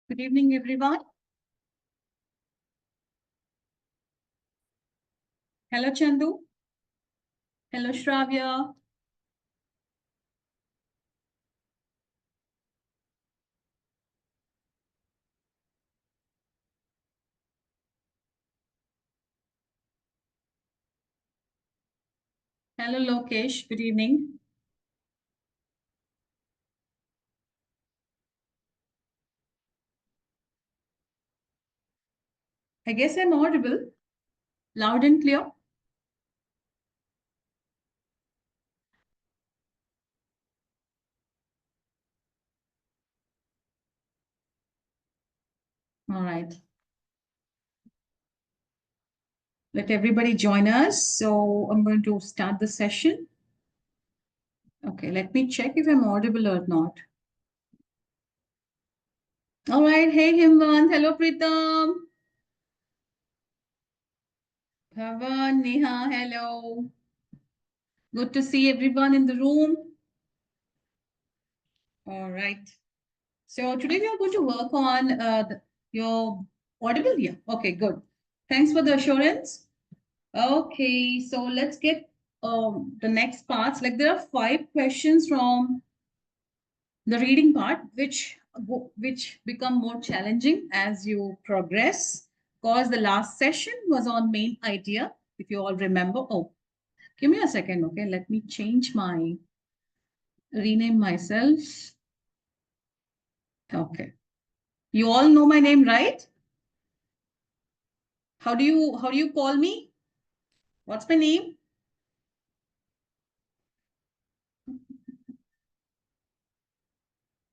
Good evening, everyone. Hello, Chandu. Hello, Shravya. Hello, Lokesh. Good evening. I guess I'm audible, loud and clear. All right. Let everybody join us. So I'm going to start the session. Okay, let me check if I'm audible or not. All right. Hey, Himwant. Hello, Pritam. Bhavan, Neha. Hello. Good to see everyone in the room. All right. So today we are going to work on your audible. Yeah. Okay, good. Thanks for the assurance. Okay, so let's get the next parts. Like there are 5 questions from the reading part, which become more challenging as you progress. Because the last session was on main idea, if you all remember. Oh, give me a second, okay? Let me rename myself. Okay. You all know my name, right? How do you call me? What's my name?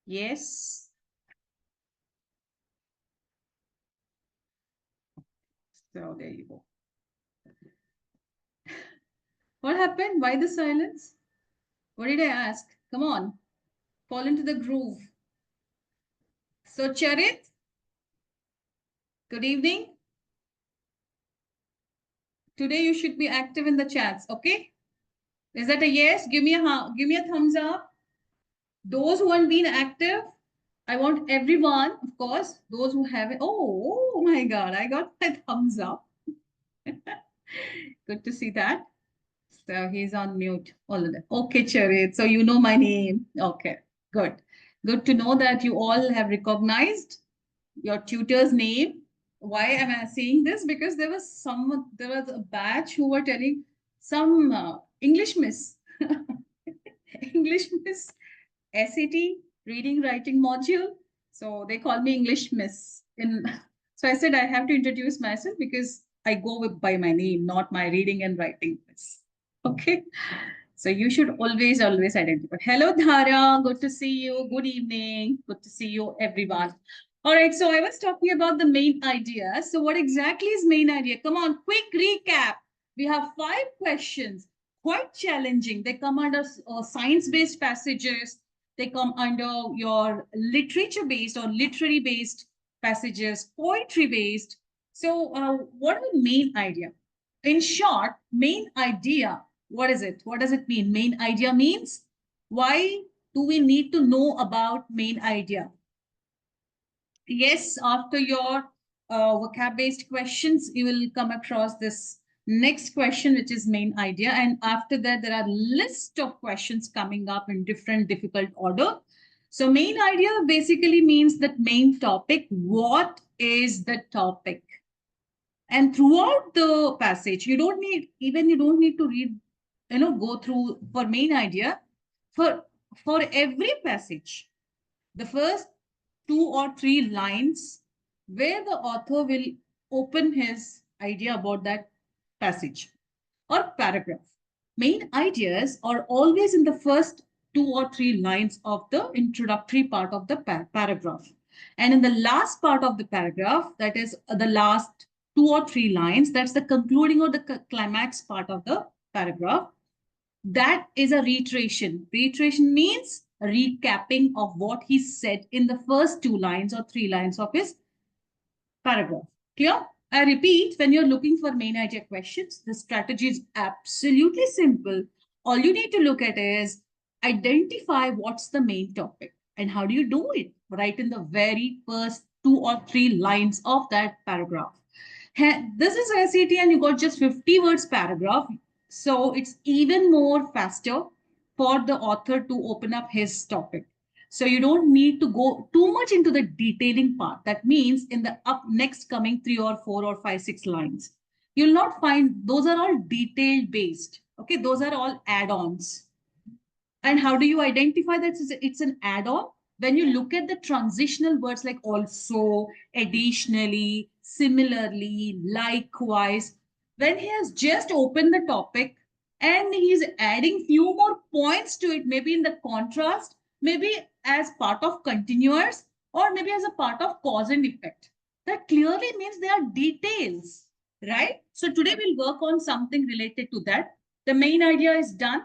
Yes. So there you go. What happened? Why the silence? What did I ask? Come on, fall into the groove. So, Charit, good evening. Today you should be active in the chats, okay? Is that a yes? Give me a thumbs up. Those who haven't been active, I want everyone, of course, those who haven't. Oh my God, I got my thumbs up. Good to see that. So he's on mute. All of them. Okay, Charit. So you know my name. Okay, good. Good to know that you all have recognized your tutor's name. Why am I saying this? Because there was a batch who were telling some English miss, English miss, SAT reading writing module. So they call me English miss. So I said I have to introduce myself because I go by my name, not my reading and writing miss. Okay. So you should always identify. Hello, Dhara. Good to see you. Good evening. Good to see you, everyone. All right. So I was talking about the main idea. So what exactly is main idea? Come on, quick recap. We have 5 questions, quite challenging. They come under science-based passages. They come under your literature-based or literary-based passages, poetry-based. So what are the main idea? In short, main idea, what is it? What does it mean? Main idea means why do we need to know about main idea? Yes, after your vocab-based questions, you will come across this next question, which is main idea. And after that, there are list of questions coming up in different difficult order. So main idea basically means that main topic. What is the topic? And throughout the passage, you don't need to read, go through for main idea. For every passage, the first 2 or 3 lines where the author will open his idea about that passage or paragraph. Main ideas are always in the first 2 or 3 lines of the introductory part of the paragraph. And in the last part of the paragraph, that is the last 2 or 3 lines, that's the concluding or the climax part of the paragraph, that is a reiteration. Reiteration means recapping of what he said in the first 2 lines or 3 lines of his paragraph. Clear? I repeat, when you're looking for main idea questions, the strategy is absolutely simple. All you need to look at is identify what's the main topic and how do you do it right in the very first 2 or 3 lines of that paragraph. This is SAT and you got just 50 words paragraph. So it's even more faster for the author to open up his topic. So you don't need to go too much into the detailing part. That means in the up next coming 3 or 4 or 5, 6 lines, you'll not find those are all detail based. Okay, those are all add-ons. And how do you identify that it's an add-on? When you look at the transitional words like also, additionally, similarly, likewise, when he has just opened the topic and he's adding few more points to it, maybe in the contrast, maybe as part of continuous, or maybe as a part of cause and effect. That clearly means they are details, right? So today we'll work on something related to that. The main idea is done.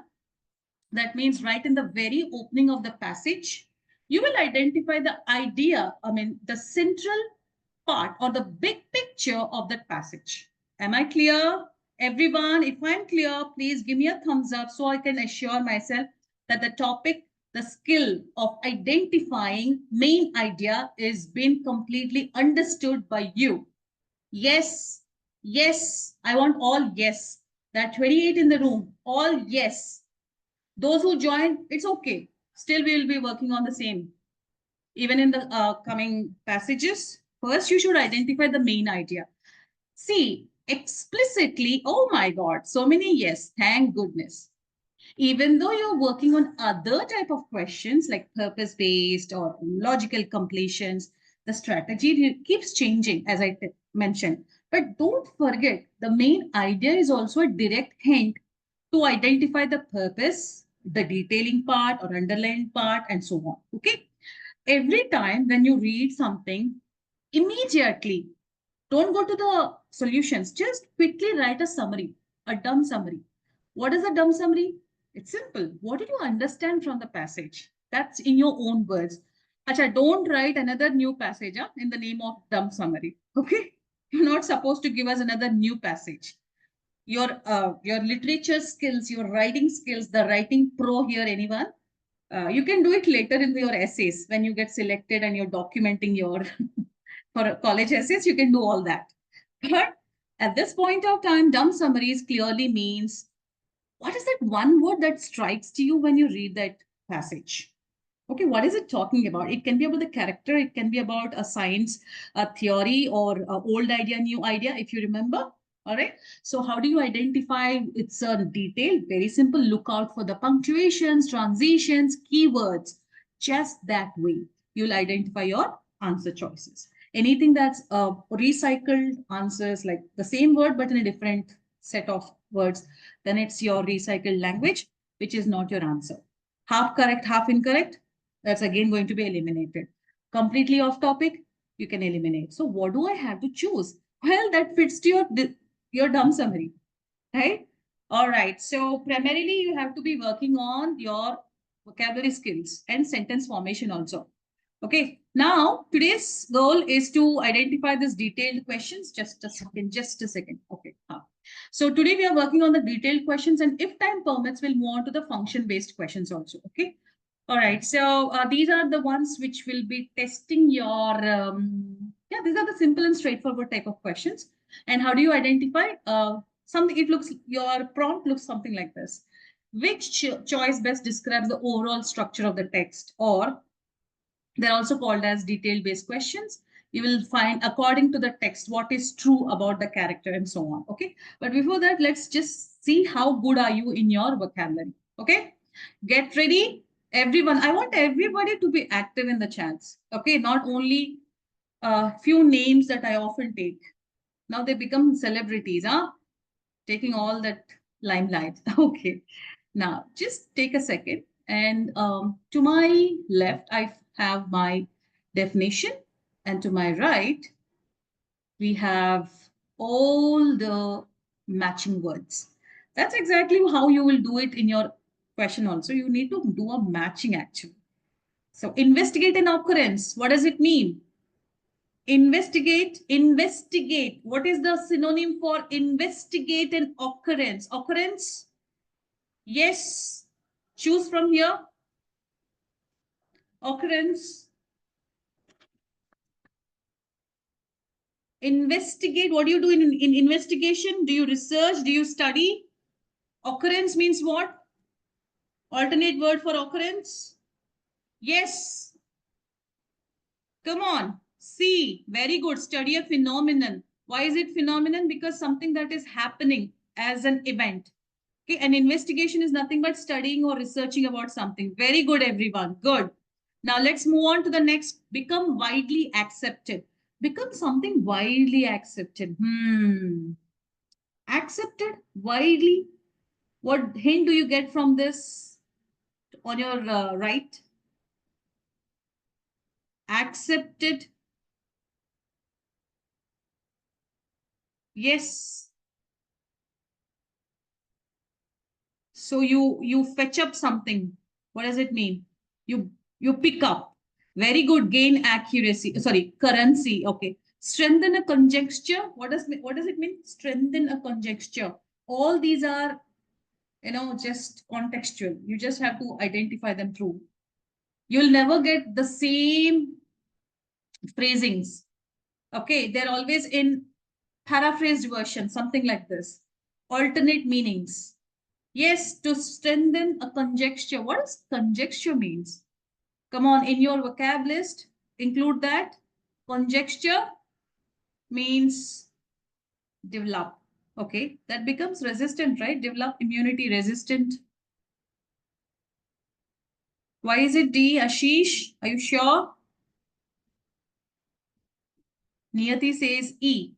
That means right in the very opening of the passage, you will identify the idea, the central part or the big picture of that passage. Am I clear? Everyone, if I'm clear, please give me a thumbs up so I can assure myself that the topic, the skill of identifying main idea is being completely understood by you. Yes, yes, I want all yes. That 28 in the room, all yes. Those who join, it's okay. Still, we will be working on the same. Even in the coming passages, first you should identify the main idea. See, explicitly, oh my God, so many yes, thank goodness. Even though you're working on other type of questions like purpose-based or logical completions, the strategy keeps changing, as I mentioned. But don't forget, the main idea is also a direct hint to identify the purpose, the detailing part or underlying part, and so on. Okay. Every time when you read something, immediately don't go to the solutions. Just quickly write a summary, a dumb summary. What is a dumb summary? It's simple. What did you understand from the passage? That's in your own words. Acha, don't write another new passage in the name of dumb summary. Okay? You're not supposed to give us another new passage. Your literature skills, your writing skills, the writing pro here, anyone? You can do it later in your essays when you get selected and you're documenting your for college essays. You can do all that. But at this point of time, dumb summaries clearly means what is that one word that strikes to you when you read that passage? Okay, what is it talking about? It can be about the character, it can be about a science, a theory, or a old idea, new idea, if you remember. All right. So, how do you identify it's a detail? Very simple. Look out for the punctuations, transitions, keywords. Just that way, you'll identify your answer choices. Anything that's recycled answers, like the same word but in a different set of words, then it's your recycled language, which is not your answer. Half correct, half incorrect, that's again going to be eliminated. Completely off topic, you can eliminate. So what do I have to choose? Well, that fits to your dumb summary, right? All right. So primarily you have to be working on your vocabulary skills and sentence formation also. Okay. Now today's goal is to identify these detailed questions. Just a second, just a second. Okay. So today we are working on the detailed questions, and if time permits, we'll move on to the function-based questions also. Okay. All right, so these are the ones which will be testing your, these are the simple and straightforward type of questions. And how do you identify? Something, your prompt looks something like this. Which choice best describes the overall structure of the text? Or they're also called as detail-based questions. You will find according to the text what is true about the character and so on. Okay, but before that, let's just see how good are you in your vocabulary. Okay, get ready, everyone. I want everybody to be active in the chats. Okay, not only a few names that I often take. Now they become celebrities, taking all that limelight. Okay, now just take a second. And to my left, I have my definition. And to my right, we have all the matching words. That's exactly how you will do it in your question also. You need to do a matching actually. So investigate an occurrence. What does it mean? Investigate, investigate. What is the synonym for investigate an occurrence? Occurrence? Yes. Choose from here. Occurrence. Investigate. What do you do in investigation? Do you research? Do you study? Occurrence means what? Alternate word for occurrence? Yes. Come on. See. Very good. Study a phenomenon. Why is it phenomenon? Because something that is happening as an event. Okay. An investigation is nothing but studying or researching about something. Very good, everyone. Good. Now let's move on to the next. Become widely accepted. Become something widely accepted. Accepted widely. What hint do you get from this on your right? Accepted. Yes. So you fetch up something. What does it mean? You pick up. Very good. Gain accuracy. Sorry, currency. Okay. Strengthen a conjecture. What does it mean? Strengthen a conjecture. All these are just contextual. You just have to identify them through. You'll never get the same phrasings. Okay, they're always in paraphrased version, something like this. Alternate meanings. Yes, to strengthen a conjecture. What does conjecture means? Come on, in your vocab list, include that. Conjecture means develop. Okay, that becomes resistant, right? Develop immunity, resistant. Why is it D, Ashish? Are you sure? Niyati says E.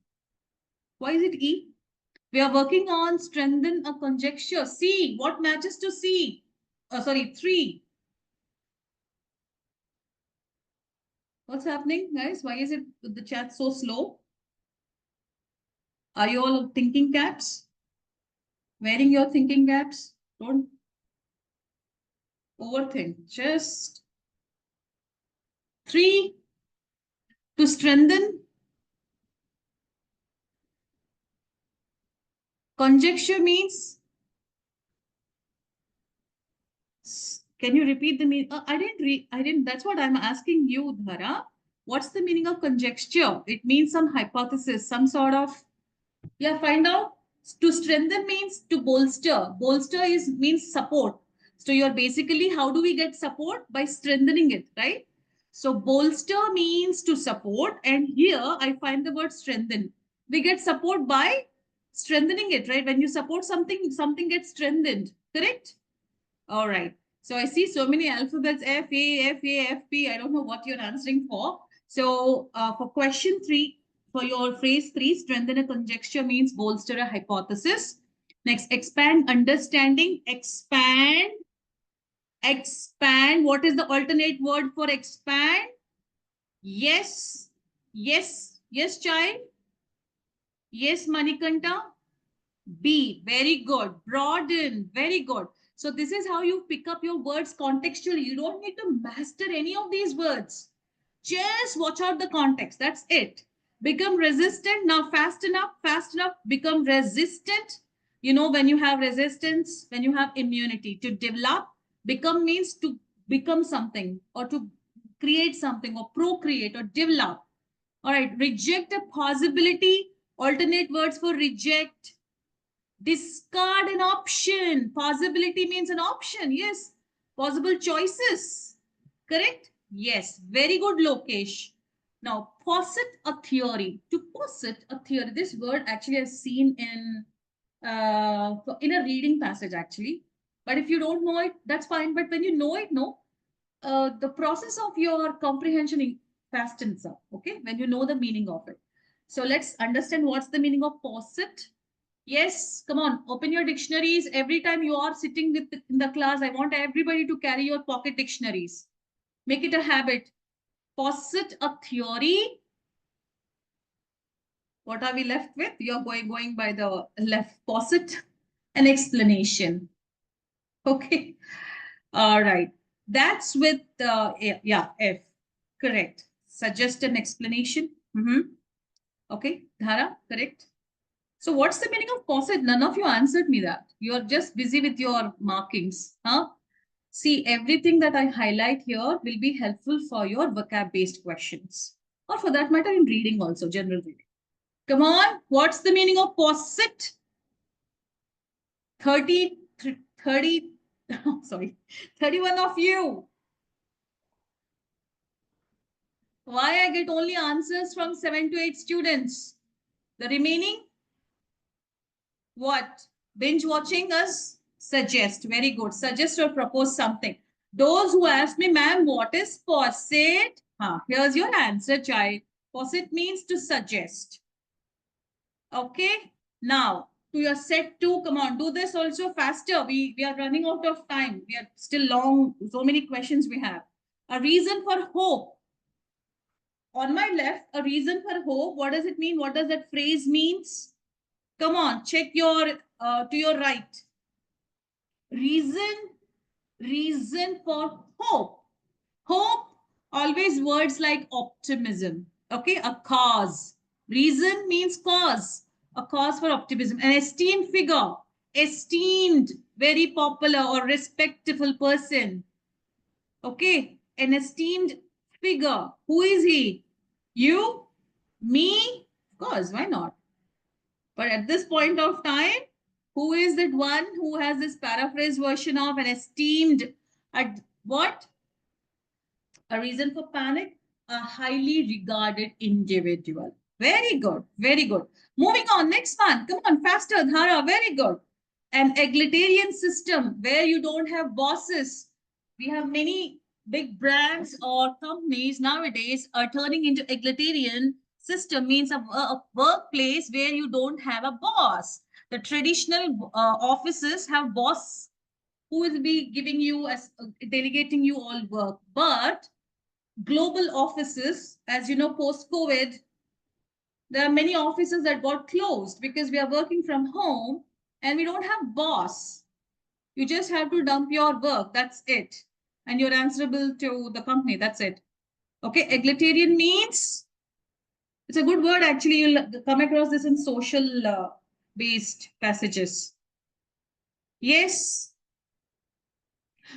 Why is it E? We are working on strengthen a conjecture. C. What matches to C? Sorry, 3. What's happening, guys? Why is it the chat so slow? Are you all thinking caps? Wearing your thinking caps? Don't overthink. Just 3 to strengthen. Conjecture means. Can you repeat the meaning? I didn't. That's what I'm asking you, Dhara. What's the meaning of conjecture? It means some hypothesis, some sort of. Yeah, find out. To strengthen means to bolster. Bolster means support. So you're basically, how do we get support? By strengthening it, right? So bolster means to support. And here I find the word strengthen. We get support by strengthening it, right? When you support something, something gets strengthened, correct? All right. So I see so many alphabets, F, A, F, A, F, P. I don't know what you're answering for. So for question 3, for your phrase 3, strengthen a conjecture means bolster a hypothesis. Next, expand understanding. Expand. Expand. What is the alternate word for expand? Yes. Yes. Yes, child. Yes, Manikanta. B, very good. Broaden, very good. So this is how you pick up your words contextually. You don't need to master any of these words. Just watch out the context. That's it. Become resistant. Now fast enough, become resistant. You know, when you have resistance, when you have immunity. To develop, become means to become something or to create something or procreate or develop. All right, reject a possibility. Alternate words for reject. Discard an option. Possibility means an option. Yes. Possible choices. Correct? Yes. Very good, Lokesh. Now, posit a theory. To posit a theory, this word actually I've seen in a reading passage actually. But if you don't know it, that's fine. But when you know it, no, the process of your comprehension fastens up. Okay, when you know the meaning of it. So let's understand what's the meaning of posit. Yes, come on, open your dictionaries. Every time you are sitting in the class, I want everybody to carry your pocket dictionaries. Make it a habit. Posit a theory. What are we left with? You're going by the left. Posit an explanation. Okay. All right. That's with yeah, F. Correct. Suggest an explanation. Okay. Dhara, correct. So what's the meaning of posit? None of you answered me that. You're just busy with your markings. Huh? See, everything that I highlight here will be helpful for your vocab-based questions. Or for that matter, in reading also, general reading. Come on. What's the meaning of posset? 30, 30, sorry, 31 of you. Why I get only answers from 7 to 8 students? The remaining, what? Binge watching us? Suggest. Very good. Suggest or propose something. Those who ask me, ma'am, what is posset? Here's your answer, child. Posset means to suggest. Okay. Now, to your set 2, come on, do this also faster. We are running out of time. We are still long. So many questions we have. A reason for hope. On my left, a reason for hope. What does it mean? What does that phrase means? Come on, check your to your right. Reason for hope. Hope, always words like optimism. Okay, a cause. Reason means cause. A cause for optimism. An esteemed figure. Esteemed, very popular or respectful person. Okay, an esteemed figure. Who is he? You? Me? Of course, why not? But at this point of time, who is that one who has this paraphrase version of an esteemed, at what? A reason for panic? A highly regarded individual. Very good. Very good. Moving on. Next one. Come on, faster, Dhara. Very good. An egalitarian system where you don't have bosses. We have many big brands or companies nowadays are turning into egalitarian system, means a workplace where you don't have a boss. The traditional offices have boss who will be giving you as delegating you all work, but global offices, as you know, post COVID, there are many offices that got closed because we are working from home and we don't have boss. You just have to dump your work. That's it. And you're answerable to the company. That's it. Okay. Egalitarian means, it's a good word. Actually, you'll come across this in social based passages. Yes.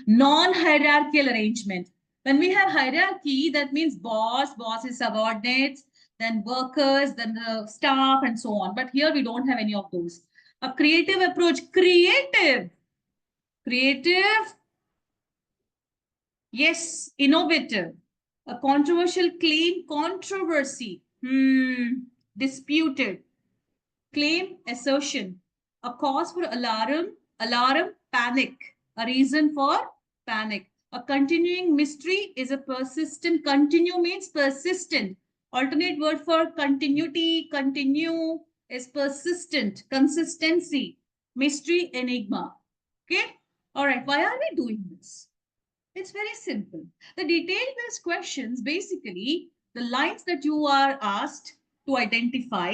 Non-hierarchical arrangement. When we have hierarchy, that means boss is subordinates, then workers, then the staff, and so on. But here we don't have any of those. A creative approach. Creative. Yes, innovative. A controversial claim. Controversy. Disputed. Claim, assertion. A cause for alarm, panic. A reason for panic. A continuing mystery is a persistent. Continue means persistent. Alternate word for continuity, continue is persistent. Consistency. Mystery, enigma. Okay. All right. Why are we doing this? It's very simple. The detail based questions, basically, the lines that you are asked to identify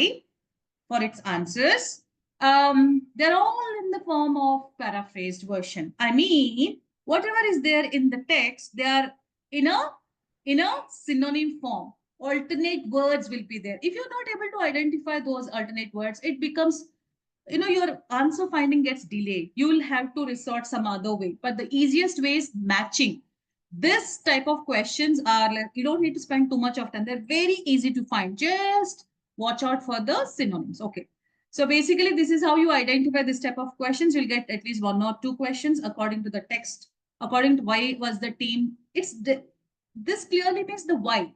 for its answers, they're all in the form of paraphrased version. I mean, whatever is there in the text, they are in a synonym form. Alternate words will be there. If you're not able to identify those alternate words, it becomes, your answer finding gets delayed. You will have to resort some other way. But the easiest way is matching. This type of questions are like, you don't need to spend too much of time. They're very easy to find. Just watch out for the synonyms. Okay. So basically, this is how you identify this type of questions. You'll get at least 1 or 2 questions according to the text, according to why was the team. This clearly means the why.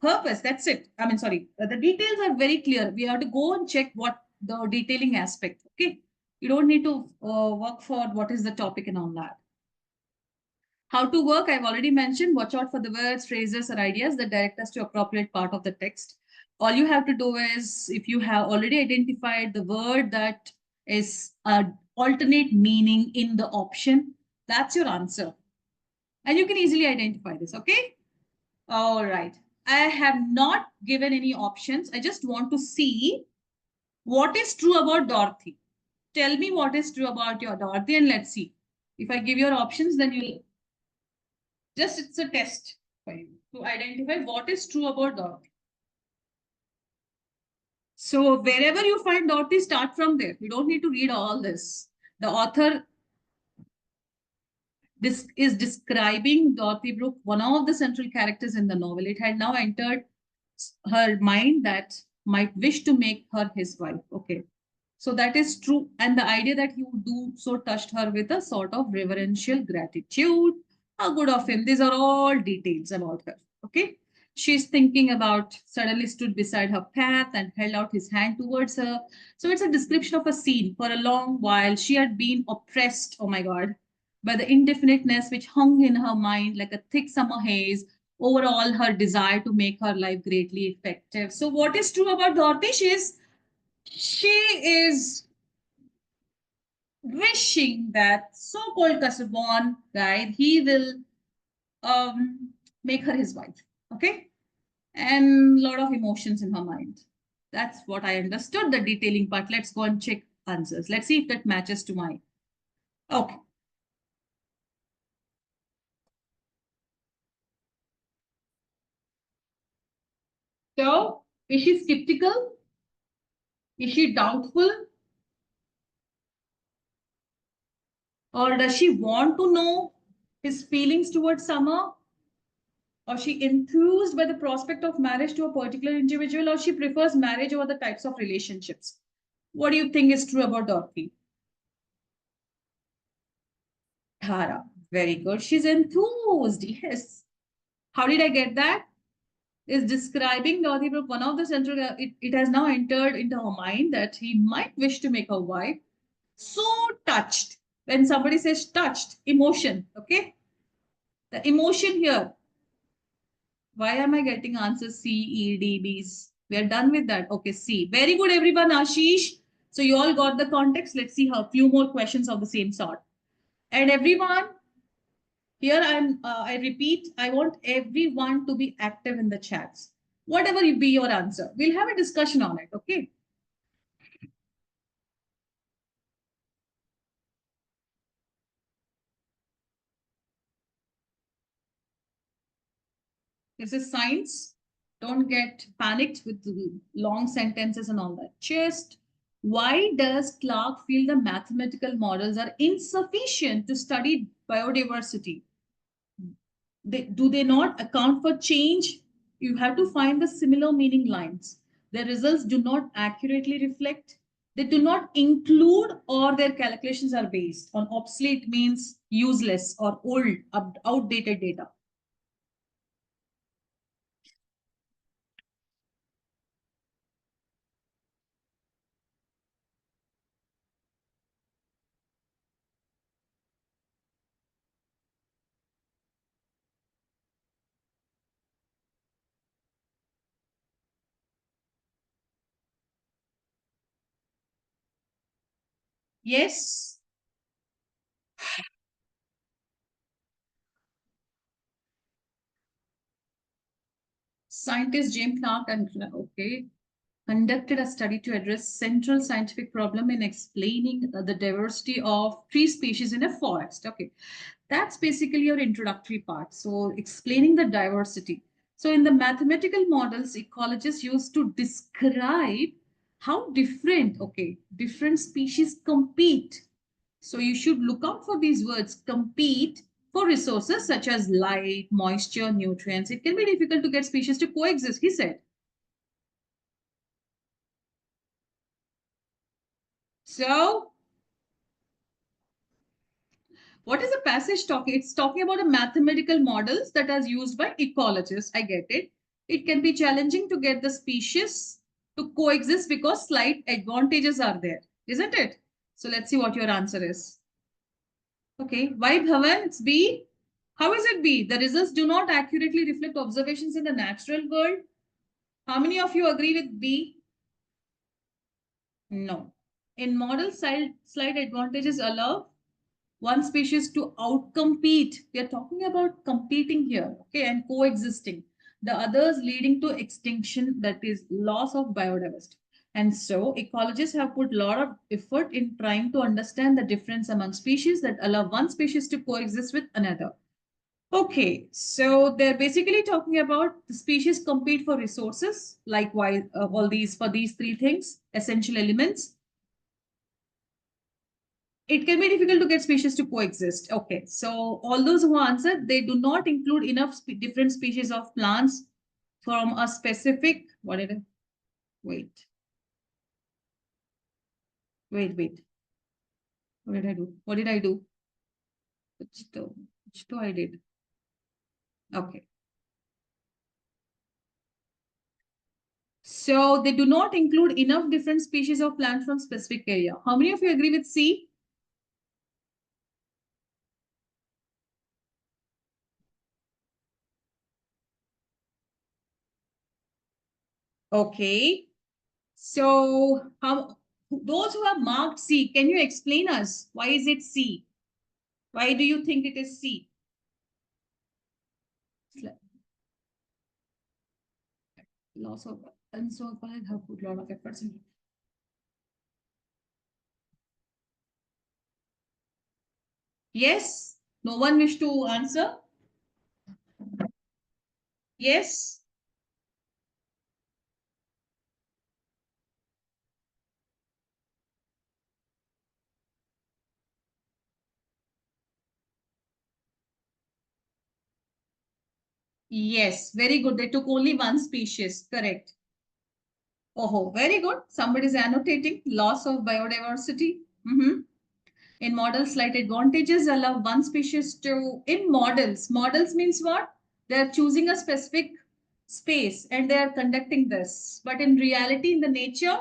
Purpose, that's it. I mean, sorry, the details are very clear. We have to go and check what the detailing aspect. Okay. You don't need to work for what is the topic and all that. How to work, I've already mentioned. Watch out for the words, phrases, or ideas that direct us to appropriate part of the text. All you have to do is, if you have already identified the word that is an alternate meaning in the option, that's your answer. And you can easily identify this, okay? All right. I have not given any options. I just want to see what is true about Dorothy. Tell me what is true about your Dorothy and let's see. If I give your options, then you'll just, it's a test for you to identify what is true about Dorothy. So wherever you find Dorothy, start from there. You don't need to read all this. The author is describing Dorothy Brooke, one of the central characters in the novel. It had now entered her mind that might wish to make her his wife. Okay. So that is true. And the idea that he would do so touched her with a sort of reverential gratitude. How good of him. These are all details about her. Okay. She's thinking about suddenly stood beside her path and held out his hand towards her. So it's a description of a scene. For a long while, she had been oppressed, oh my God, by the indefiniteness which hung in her mind like a thick summer haze over all her desire to make her life greatly effective. So, what is true about Dorothy? She is wishing that so-called Kasabon guy, he will make her his wife. Okay? And a lot of emotions in her mind. That's what I understood, the detailing part. Let's go and check answers. Let's see if that matches to my. Okay. So, is she skeptical? Is she doubtful? Or does she want to know his feelings towards Summer? Or she enthused by the prospect of marriage to a particular individual? Or she prefers marriage over the types of relationships? What do you think is true about Dorothy? Tara. Very good. She's enthused. Yes. How did I get that? Is describing Dorothy Brooke, one of the central, it has now entered into her mind that he might wish to make a wife. So touched. When somebody says touched, emotion, okay? The emotion here. Why am I getting answers C, E, D, B's? We are done with that. Okay, C. Very good, everyone. Ashish. So you all got the context. Let's see a few more questions of the same sort. And everyone, here I repeat, I want everyone to be active in the chats. Whatever be your answer, we'll have a discussion on it. Okay. This is science. Don't get panicked with long sentences and all that. Just why does Clark feel the mathematical models are insufficient to study biodiversity? Do they not account for change? You have to find the similar meaning lines. The results do not accurately reflect. They do not include or their calculations are based on obsolete means useless or old, outdated data. Yes, scientist James Clark and okay conducted a study to address central scientific problem in explaining the diversity of tree species in a forest. Okay, that's basically your introductory part. So explaining the diversity. So in the mathematical models, ecologists used to describe how different species compete. So you should look out for these words, compete for resources such as light, moisture, nutrients. It can be difficult to get species to coexist, he said. So what is the passage talking? It's talking about a mathematical models that are used by ecologists. I get it. It can be challenging to get the species to coexist because slight advantages are there, isn't it? So let's see what your answer is. Okay, why Bhavan? It's B. How is it B? The results do not accurately reflect observations in the natural world. How many of you agree with B? No. In model slight advantages allow one species to outcompete. We are talking about competing here, okay, and coexisting. The others leading to extinction, that is loss of biodiversity. And so ecologists have put a lot of effort in trying to understand the difference among species that allow one species to coexist with another. Okay, so they're basically talking about the species compete for resources, likewise, all these for these three things, essential elements. It can be difficult to get species to coexist. Okay, so all those who answered, they do not include enough different species of plants from a specific, what is it? Wait. Wait. What did I do? What did I do? Which two I did. Okay. So they do not include enough different species of plants from specific area. How many of you agree with C? Okay. So how those who have marked C, can you explain us why is it C? Why do you think it is C? Loss of and so I have put a lot of efforts in. Yes. No one wish to answer. Yes. Yes. Very good. They took only one species. Correct. Oh, very good. Somebody is annotating loss of biodiversity. In models, slight advantages allow one species to, in models, models means what? They're choosing a specific space and they are conducting this. But in reality, in the nature,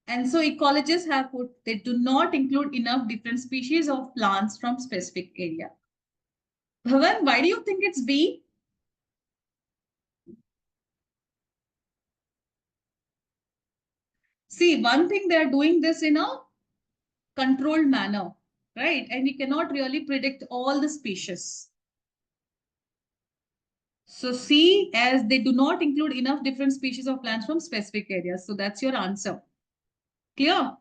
and so ecologists have put, they do not include enough different species of plants from specific area. Bhavan, why do you think it's B? See, one thing they are doing this in a controlled manner, right? And we cannot really predict all the species. So C, as they do not include enough different species of plants from specific areas. So that's your answer. Clear?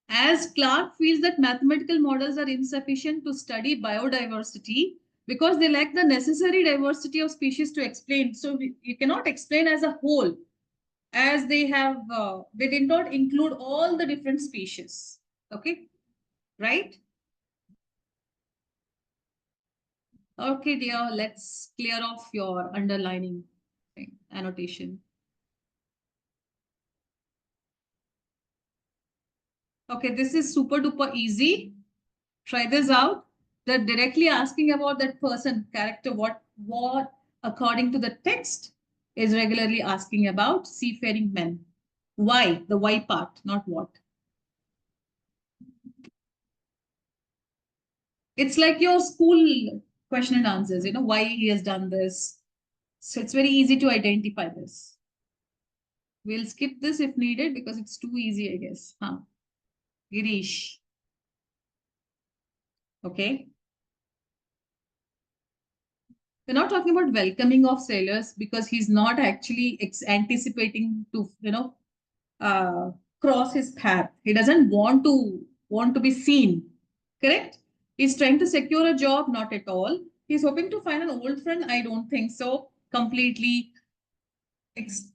As Clark feels that mathematical models are insufficient to study biodiversity because they lack the necessary diversity of species to explain. So you cannot explain as a whole, as they have, they did not include all the different species. Okay, right? Okay, dear, let's clear off your underlining thing, annotation. Okay, this is super duper easy. Try this out. They're directly asking about that person, character, what according to the text is regularly asking about seafaring men. Why? The why part, not what. It's like your school question and answers, why he has done this. So it's very easy to identify this. We'll skip this if needed because it's too easy, I guess. Huh? Girish. Okay. We're not talking about welcoming of sailors because he's not actually anticipating to, uh, cross his path. He doesn't want to be seen. Correct? He's trying to secure a job, not at all. He's hoping to find an old friend. I don't think so. Completely ex-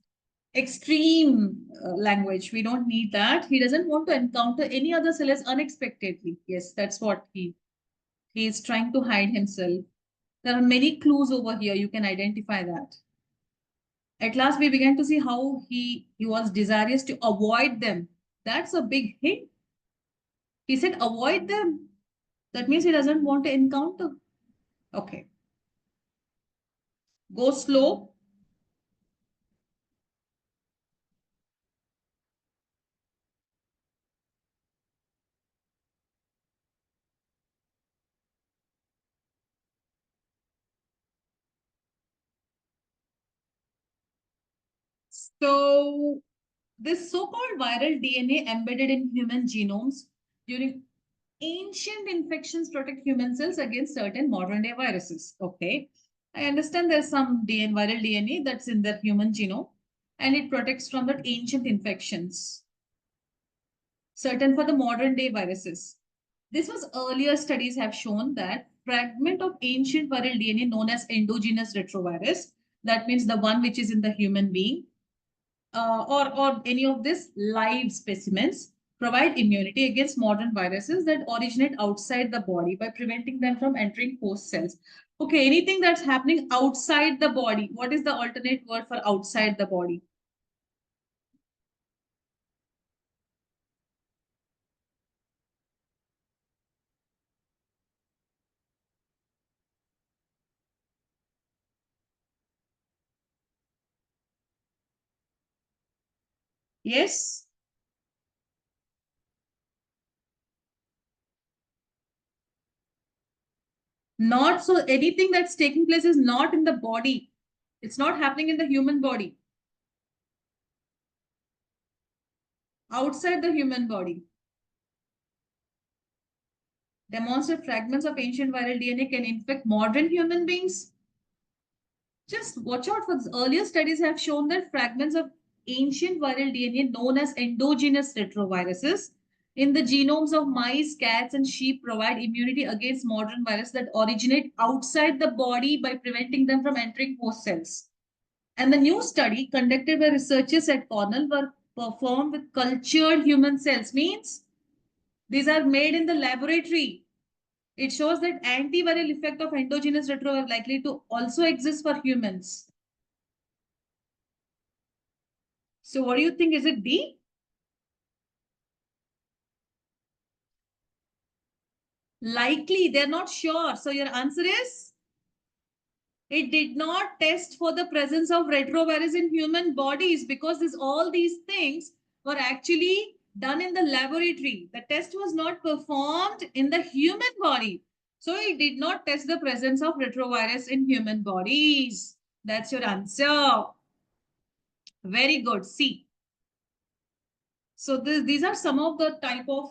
extreme language. We don't need that. He doesn't want to encounter any other sailors unexpectedly. Yes, that's what he is trying to hide himself. There are many clues over here. You can identify that. At last, we began to see how he was desirous to avoid them. That's a big hint. He said, avoid them. That means he doesn't want to encounter. Okay. Go slow. So, this so called viral DNA embedded in human genomes during ancient infections protect human cells against certain modern day viruses. Okay. I understand there's some viral DNA that's in the human genome and it protects from that ancient infections, certain for the modern day viruses. This was earlier studies have shown that fragment of ancient viral DNA known as endogenous retrovirus, that means the one which is in the human being, or any of this live specimens provide immunity against modern viruses that originate outside the body by preventing them from entering host cells. Okay, anything that's happening outside the body. What is the alternate word for outside the body? Yes? Not so anything that's taking place is not in the body. It's not happening in the human body. Outside the human body. Demonstrate fragments of ancient viral DNA can infect modern human beings. Just watch out for this. Earlier studies have shown that fragments of ancient viral DNA known as endogenous retroviruses in the genomes of mice, cats, and sheep provide immunity against modern viruses that originate outside the body by preventing them from entering host cells. And the new study conducted by researchers at Cornell were performed with cultured human cells. Means these are made in the laboratory. It shows that antiviral effect of endogenous retrovirus likely to also exist for humans. So what do you think? Is it D? Likely, they're not sure. So your answer is it did not test for the presence of retrovirus in human bodies because all these things were actually done in the laboratory. The test was not performed in the human body. So it did not test the presence of retrovirus in human bodies. That's your answer. Very good. C. So these are some of the type of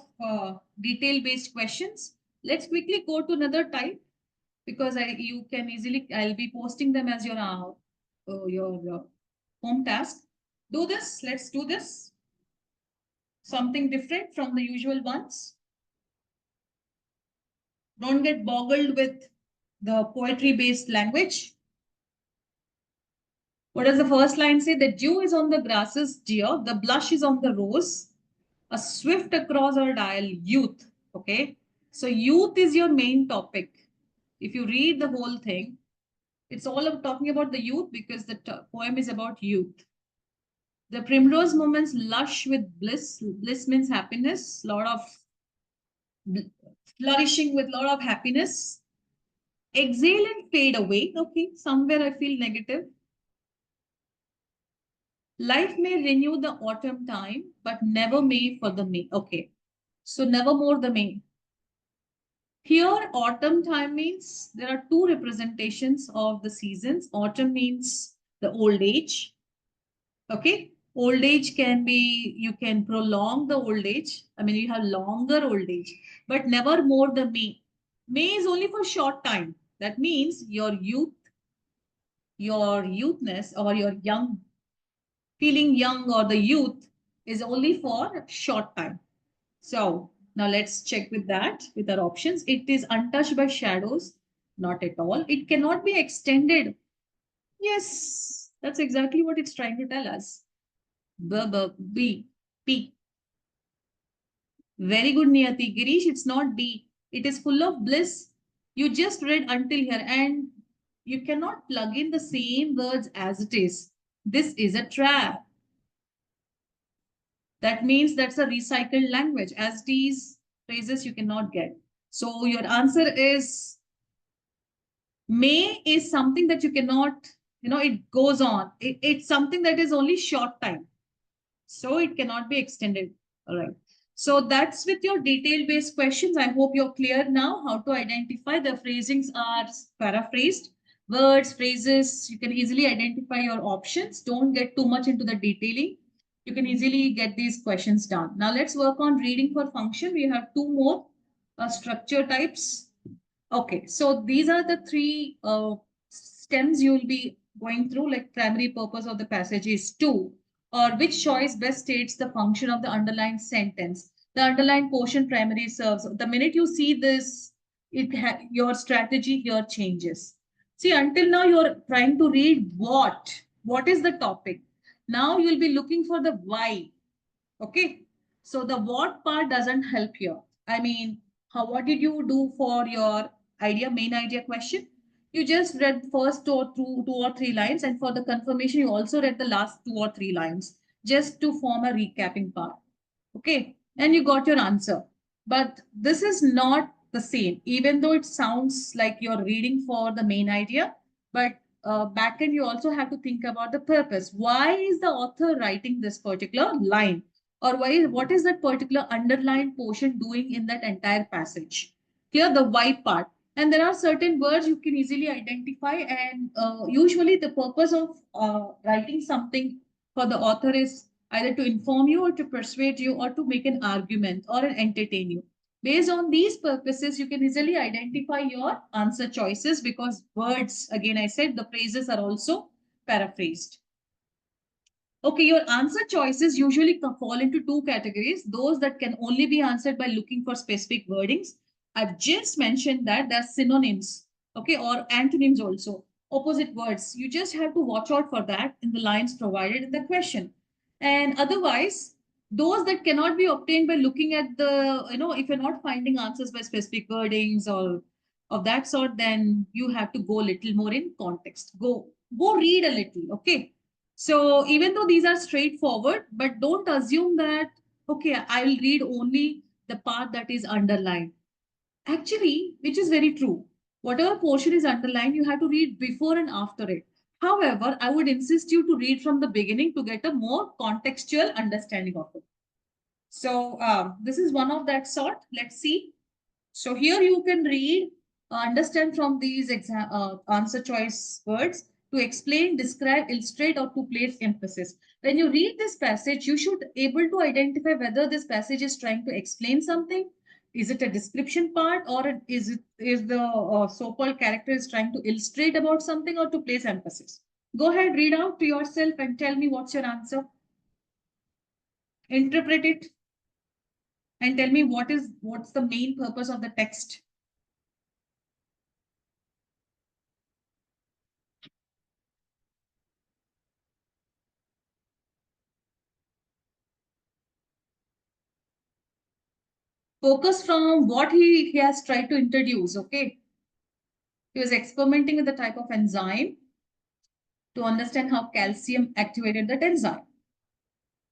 detail-based questions. Let's quickly go to another type because you can easily, I'll be posting them as your home task. Do this. Let's do this. Something different from the usual ones. Don't get boggled with the poetry-based language. What does the first line say? The dew is on the grasses, dear. The blush is on the rose. A swift across our dial, youth. Okay. So youth is your main topic. If you read the whole thing, it's all about talking about the youth because the poem is about youth. The primrose moments lush with bliss. Bliss means happiness, lot of flourishing with lot of happiness. Exhale and fade away. Okay, somewhere I feel negative. Life may renew the autumn time, but never may for the May. Okay, so nevermore the May. Here, autumn time means there are two representations of the seasons. Autumn means the old age. Okay. Old age can be, you can prolong the old age. I mean, you have longer old age, but never more the May. May is only for short time. That means your youth, your youthness, or your young, feeling young, or the youth is only for short time. So now let's check with that with our options. It is untouched by shadows. Not at all. It cannot be extended. Yes, that's exactly what it's trying to tell us. B, P. Very good, Niyati. Girish, it's not D. It is full of bliss. You just read until here and you cannot plug in the same words as it is. This is a trap. That means that's a recycled language. As these phrases you cannot get. So your answer is May is something that you cannot, it goes on. It's something that is only short time. So it cannot be extended. All right. So that's with your detail-based questions. I hope you're clear now how to identify. The phrasings are paraphrased. Words, phrases, you can easily identify your options. Don't get too much into the detailing. You can easily get these questions done. Now let's work on reading for function. We have two more structure types. Okay, so these are the three stems you will be going through, like primary purpose of the passage is to, or which choice best states the function of the underlined sentence. The underlined portion primary serves. The minute you see this, your strategy here changes. See, until now you're trying to read what is the topic. Now you'll be looking for the why. Okay, So the what part doesn't help here. I mean, what did you do for your main idea question? You just read first two or three lines, and for the confirmation, you also read the last two or three lines just to form a recapping part. Okay, and you got your answer. But this is not the same, even though it sounds like you're reading for the main idea. But back end, you also have to think about the purpose. Why is the author writing this particular line? Or what is that particular underlined portion doing in that entire passage? Clear the why part. And there are certain words you can easily identify. And usually, the purpose of writing something for the author is either to inform you or to persuade you or to make an argument or entertain you. Based on these purposes, you can easily identify your answer choices because words, again, I said the phrases are also paraphrased. Okay, your answer choices usually fall into two categories. Those that can only be answered by looking for specific wordings. I've just mentioned that they're synonyms, okay, or antonyms also. Opposite words. You just have to watch out for that in the lines provided in the question. And otherwise, those that cannot be obtained by looking at the, if you're not finding answers by specific wordings or of that sort, then you have to go a little more in context. Go read a little, okay? So even though these are straightforward, but don't assume that, okay, I will read only the part that is underlined. Actually, which is very true. Whatever portion is underlined, you have to read before and after it. However, I would insist you to read from the beginning to get a more contextual understanding of it. So this is one of that sort. Let's see. So here you can read, understand from these answer choice words to explain, describe, illustrate, or to place emphasis. When you read this passage, you should able to identify whether this passage is trying to explain something. Is it a description part, or is the so-called character is trying to illustrate about something or to place emphasis? Go ahead, read out to yourself and tell me what's your answer. Interpret it and tell me what's the main purpose of the text. Focus from what he has tried to introduce. Okay, he was experimenting with the type of enzyme to understand how calcium activated that enzyme.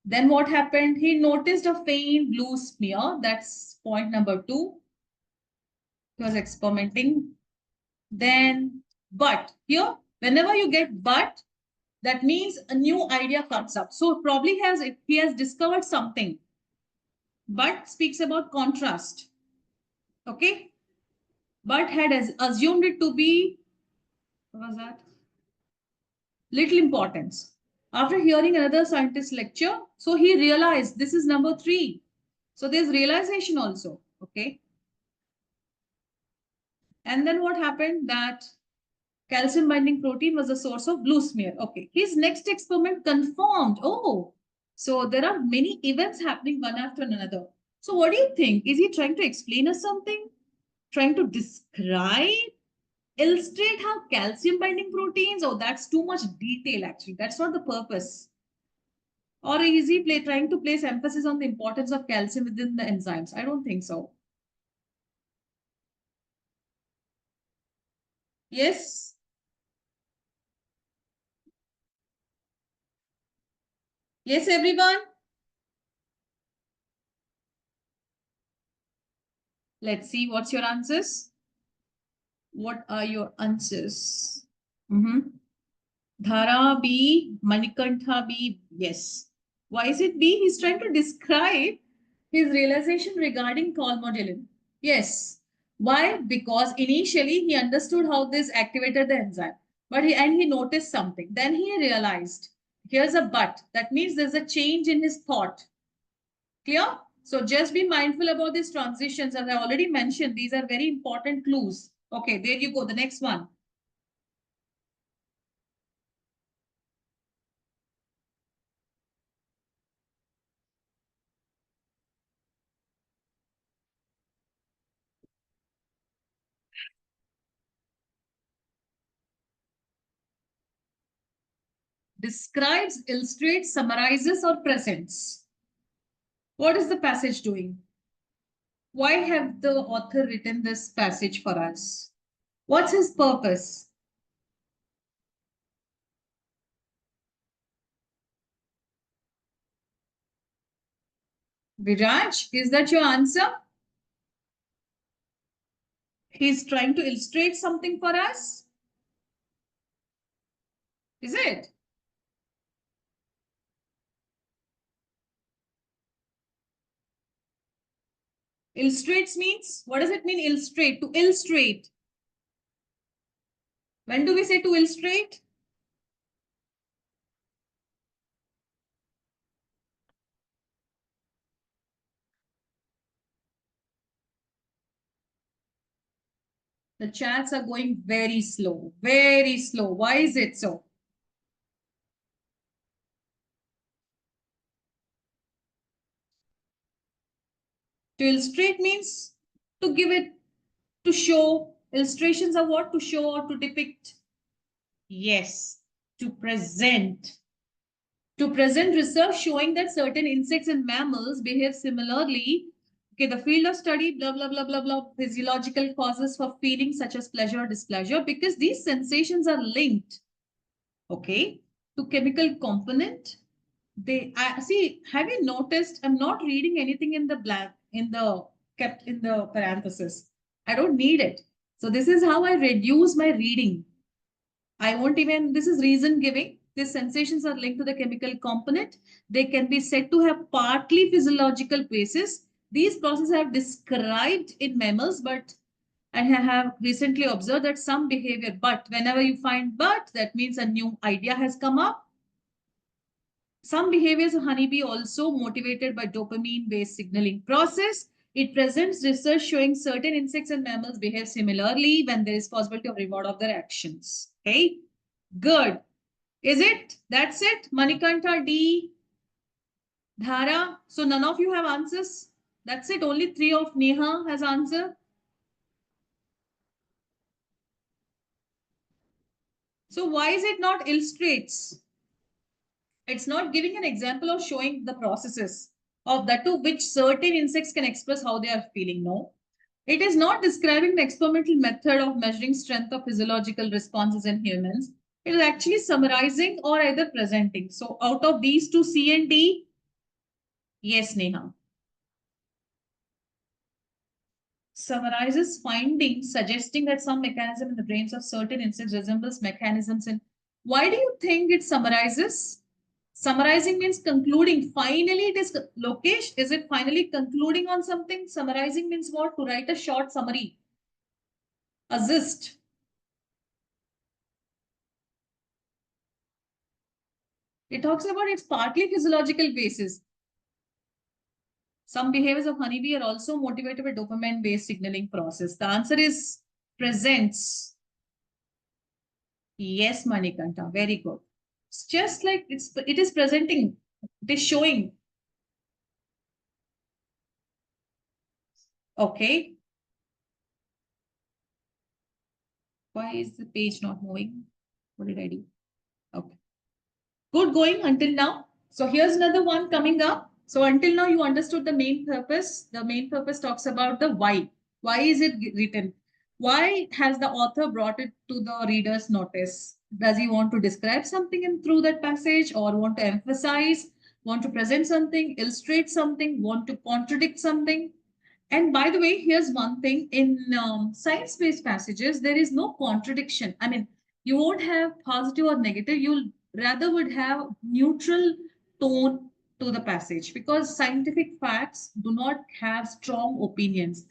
Then what happened? He noticed a faint blue smear. That's point number 2. He was experimenting. Then, but here, whenever you get but, that means a new idea comes up. So probably he has discovered something. But speaks about contrast. Okay, but had assumed it to be, what was that? Little importance. After hearing another scientist lecture, so he realized this is number 3. So there's realization also. Okay. And then what happened? That calcium binding protein was the source of blue smear. Okay. His next experiment confirmed. Oh, so there are many events happening one after another. So what do you think? Is he trying to explain us something? Trying to describe? Illustrate how calcium binding proteins? Oh, that's too much detail actually. That's not the purpose. Or is he trying to place emphasis on the importance of calcium within the enzymes? I don't think so. Yes. Yes, everyone. Let's see what's your answers. What are your answers? Mm-hmm. Dhara B, Manikantha B, yes. Why is it B? He's trying to describe his realization regarding colmogylin. Yes. Why? Because initially he understood how this activated the enzyme, but he noticed something. Then he realized. Here's a but. That means there's a change in his thought. Clear? So just be mindful about these transitions. As I already mentioned, these are very important clues. Okay, there you go. The next one. Describes, illustrates, summarizes, or presents. What is the passage doing? Why have the author written this passage for us? What's his purpose? Viraj, is that your answer? He's trying to illustrate something for us? Is it? Illustrates means, what does it mean, illustrate? To illustrate. When do we say to illustrate? The chats are going very slow, very slow. Why is it so? To illustrate means to give it, to show. Illustrations are what? To show or to depict. Yes, to present. To present research showing that certain insects and mammals behave similarly. Okay, the field of study, blah, blah, blah, blah, blah, physiological causes for feelings such as pleasure or displeasure, because these sensations are linked, okay, to chemical component. They see, have you noticed? I'm not reading anything in the blank, in the kept in the parenthesis. I don't need it. So this is how I reduce my reading. I won't even, this is reason giving. These sensations are linked to the chemical component. They can be said to have partly physiological basis. These processes I have described in mammals, but I have recently observed that some behavior, but whenever you find but, that means a new idea has come up. Some behaviors of honeybee also motivated by dopamine-based signaling process. It presents research showing certain insects and mammals behave similarly when there is possibility of reward of their actions. Okay, good. Is it? That's it. Manikanta D. Dhara. So none of you have answers. That's it. Only three of Neha has answer. So why is it not illustrates? It's not giving an example of showing the processes of that to which certain insects can express how they are feeling. No. It is not describing the experimental method of measuring strength of physiological responses in humans. It is actually summarizing or either presenting. So out of these two, C and D, yes, Neha. Summarizes findings suggesting that some mechanism in the brains of certain insects resembles mechanisms in. Why do you think it summarizes? Summarizing means concluding. Finally, it is Lokesh. Is it finally concluding on something? Summarizing means what? To write a short summary. Assist. It talks about its partly physiological basis. Some behaviors of honeybee are also motivated by dopamine-based signaling process. The answer is presents. Yes, Manikanta, very good. It's just like it is presenting, it is showing. Okay. Why is the page not moving? What did I do? Okay. Good going until now. So here's another one coming up. So until now, you understood the main purpose. The main purpose talks about the why. Why is it written? Why has the author brought it to the reader's notice? Does he want to describe something in through that passage, or want to emphasize, want to present something, illustrate something, want to contradict something? And by the way, here's one thing in science-based passages, there is no contradiction. I mean, you won't have positive or negative. You'll rather would have neutral tone to the passage because scientific facts do not have strong opinions.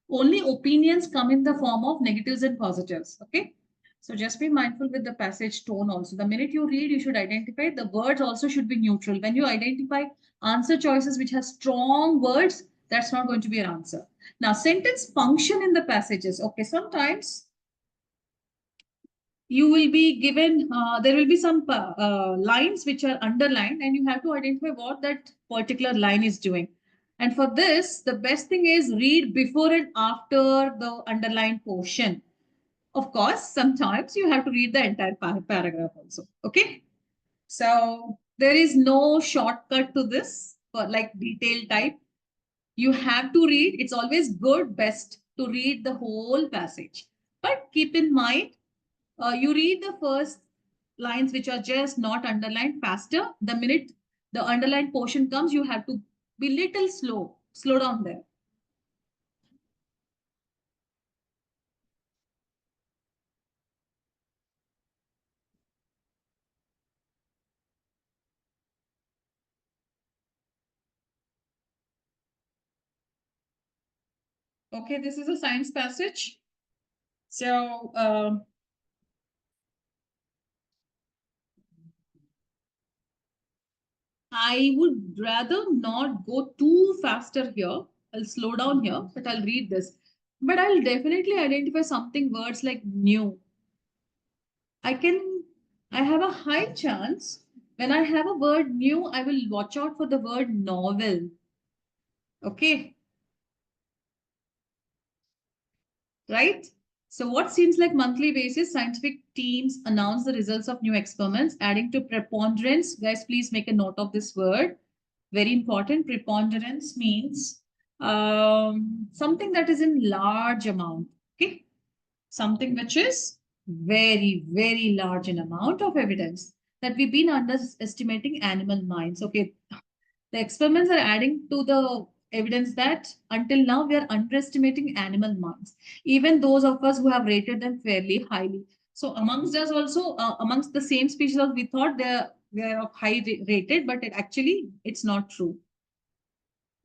Only opinions come in the form of negatives and positives. Okay. So just be mindful with the passage tone also. The minute you read, you should identify the words also should be neutral. When you identify answer choices which have strong words, that's not going to be an answer. Now, sentence function in the passages. Okay, sometimes you will be given, there will be some lines which are underlined and you have to identify what that particular line is doing. And for this, the best thing is read before and after the underlined portion. Of course, sometimes you have to read the entire paragraph also. Okay. So there is no shortcut to this for like detail type. You have to read. It's always good, best to read the whole passage. But keep in mind, you read the first lines which are just not underlined faster. The minute the underlined portion comes, you have to be little slow. Slow down there. Okay, this is a science passage. So I would rather not go too faster here. I'll slow down here, but I'll read this. But I'll definitely identify something words like new. I can, I have a high chance when I have a word new, I will watch out for the word novel. Okay, right? So what seems like monthly basis, scientific teams announce the results of new experiments, adding to preponderance. Guys, please make a note of this word. Very important. Preponderance means something that is in large amount. Okay, something which is very, very large in amount of evidence that we've been underestimating animal minds. Okay, the experiments are adding to the evidence that until now we are underestimating animal minds, even those of us who have rated them fairly highly. So amongst us also, amongst the same species, we thought they are of high rated, but actually it's not true.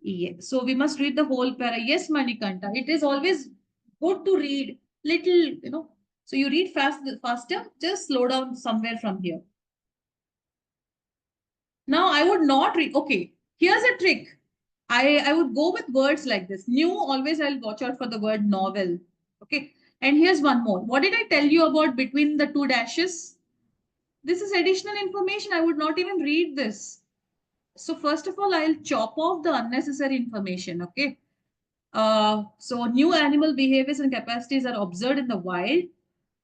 Yeah. So we must read the whole para. Yes, Manikanta, it is always good to read little. So you read faster, just slow down somewhere from here. Now I would not read. Okay, here's a trick. I would go with words like this. New, always I'll watch out for the word novel. Okay. And here's one more. What did I tell you about between the two dashes? This is additional information. I would not even read this. So first of all, I'll chop off the unnecessary information. Okay. So new animal behaviors and capacities are observed in the wild,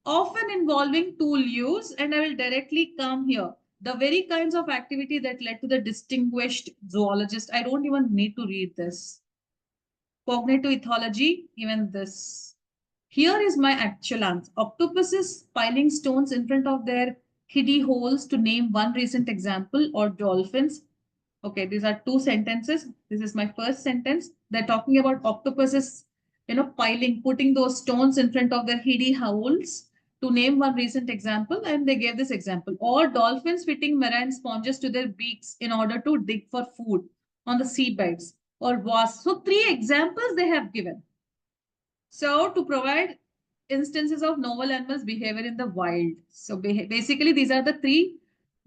often involving tool use, and I will directly come here. The very kinds of activity that led to the distinguished zoologist. I don't even need to read this. Cognitive ethology, even this. Here is my actual answer. Octopuses piling stones in front of their kiddie holes, to name one recent example, or dolphins. Okay, these are two sentences. This is my first sentence. They're talking about octopuses, piling, putting those stones in front of their kiddie holes, to name one recent example. And they gave this example. Or dolphins fitting marine sponges to their beaks in order to dig for food on the seabeds, or wasps. So three examples they have given. So to provide instances of novel animals behavior in the wild. So basically these are the three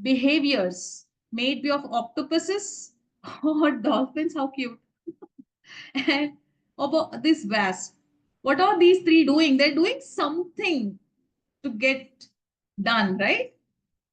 behaviors made of octopuses or dolphins. How cute. And about this wasp. What are these three doing? They're doing something to get done, right?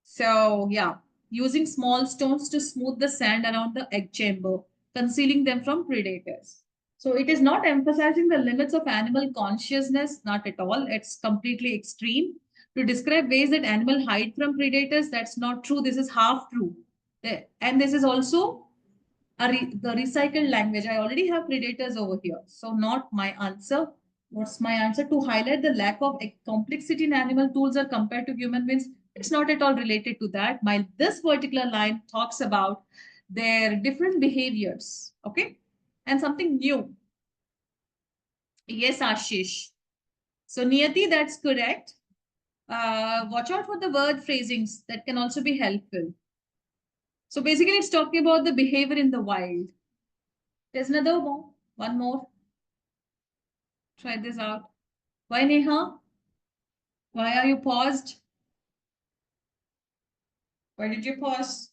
So yeah, using small stones to smooth the sand around the egg chamber, concealing them from predators. So it is not emphasizing the limits of animal consciousness, not at all. It's completely extreme. To describe ways that animal hide from predators, that's not true. This is half true. And this is also the recycled language. I already have predators over here. So not my answer. What's my answer? To highlight the lack of complexity in animal tools are compared to human beings. It's not at all related to that. This particular line talks about their different behaviors. Okay. And something new. Yes, Ashish. So Niyati, that's correct. Watch out for the word phrasings that can also be helpful. So basically, it's talking about the behavior in the wild. There's another one more. Try this out. Why, Neha? Why are you paused? Why did you pause?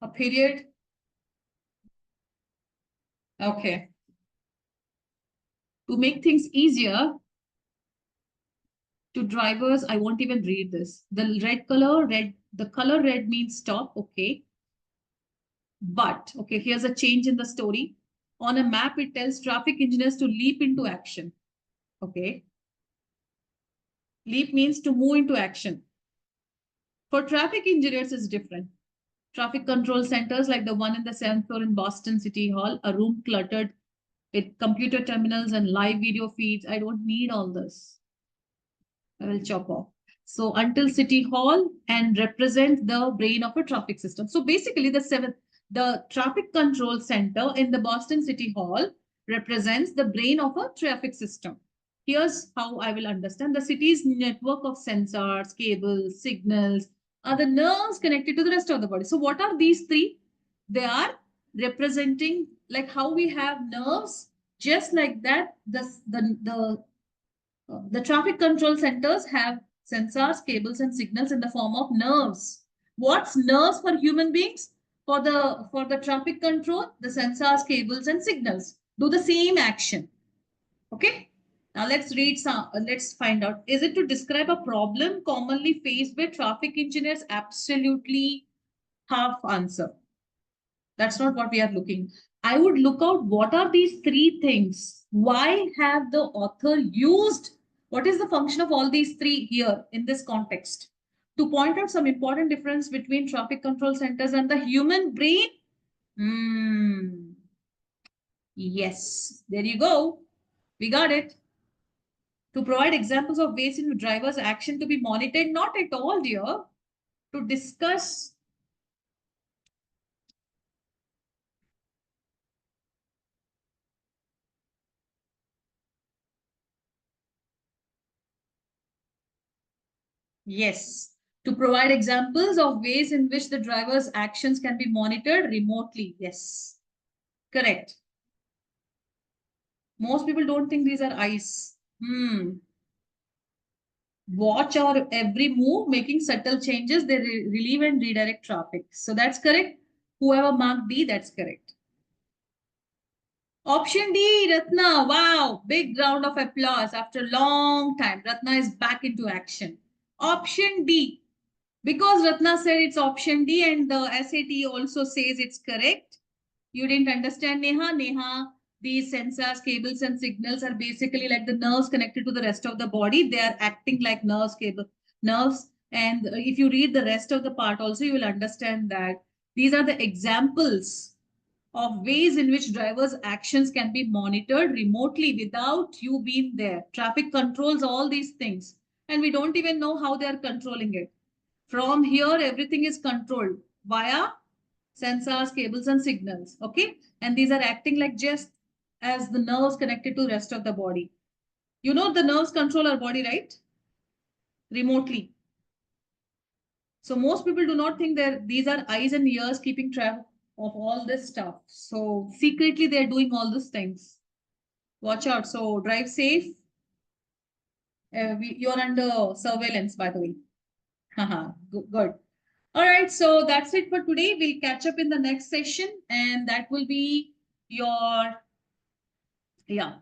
A period? Okay. To make things easier to drivers, I won't even read this. The color red means stop. Okay. But, okay, here's a change in the story. On a map, it tells traffic engineers to leap into action. Okay. Leap means to move into action. For traffic engineers, it's different. Traffic control centers like the one in the 7th floor in Boston City Hall, a room cluttered Computer terminals and live video feeds. I don't need all this. I will chop off. So until City Hall and represent the brain of a traffic system. So basically the traffic control center in the Boston City Hall represents the brain of a traffic system. Here's how I will understand. The city's network of sensors, cables, signals are the nerves connected to the rest of the body. So what are these three? They are representing like how we have nerves, just like that the traffic control centers have sensors, cables, and signals in the form of nerves. What's nerves for human beings? For the traffic control, the sensors, cables, and signals do the same action. Okay. Now let's read some. Let's find out. Is it to describe a problem commonly faced by traffic engineers? Absolutely half answer. That's not what we are looking. I would look out what are these three things? Why have the author used? What is the function of all these three here in this context? To point out some important difference between traffic control centers and the human brain? Hmm. Yes, there you go. We got it. To provide examples of ways in which drivers' action to be monitored, not at all, dear. To discuss. Yes. To provide examples of ways in which the driver's actions can be monitored remotely. Yes. Correct. Most people don't think these are eyes. Watch our every move, making subtle changes. They relieve and redirect traffic. So that's correct. Whoever marked D, that's correct. Option D, Ratna. Wow. Big round of applause. After a long time, Ratna is back into action. Option D. Because Ratna said it's option D and the SAT also says it's correct. You didn't understand, Neha. Neha, these sensors, cables, and signals are basically like the nerves connected to the rest of the body. They are acting like nerves. And if you read the rest of the part also, you will understand that these are the examples of ways in which drivers' actions can be monitored remotely without you being there. Traffic controls all these things, and we don't even know how they are controlling it. From here, everything is controlled via sensors, cables, and signals. Okay. And these are acting like just as the nerves connected to the rest of the body. You know, the nerves control our body, right? Remotely. So most people do not think that these are eyes and ears keeping track of all this stuff. So secretly, they're doing all these things. Watch out. So drive safe. You're under surveillance, by the way. Haha, good. All right, so that's it for today. We'll catch up in the next session, and that will be your, yeah,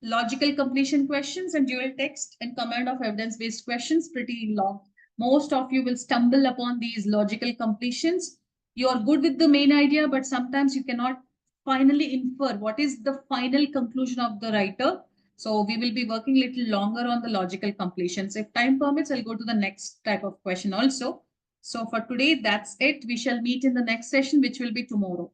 logical completion questions and dual text and command of evidence-based questions. Pretty long. Most of you will stumble upon these logical completions. You're good with the main idea, but sometimes you cannot finally infer what is the final conclusion of the writer. So we will be working a little longer on the logical completions. If time permits, I'll go to the next type of question also. So for today, that's it. We shall meet in the next session, which will be tomorrow.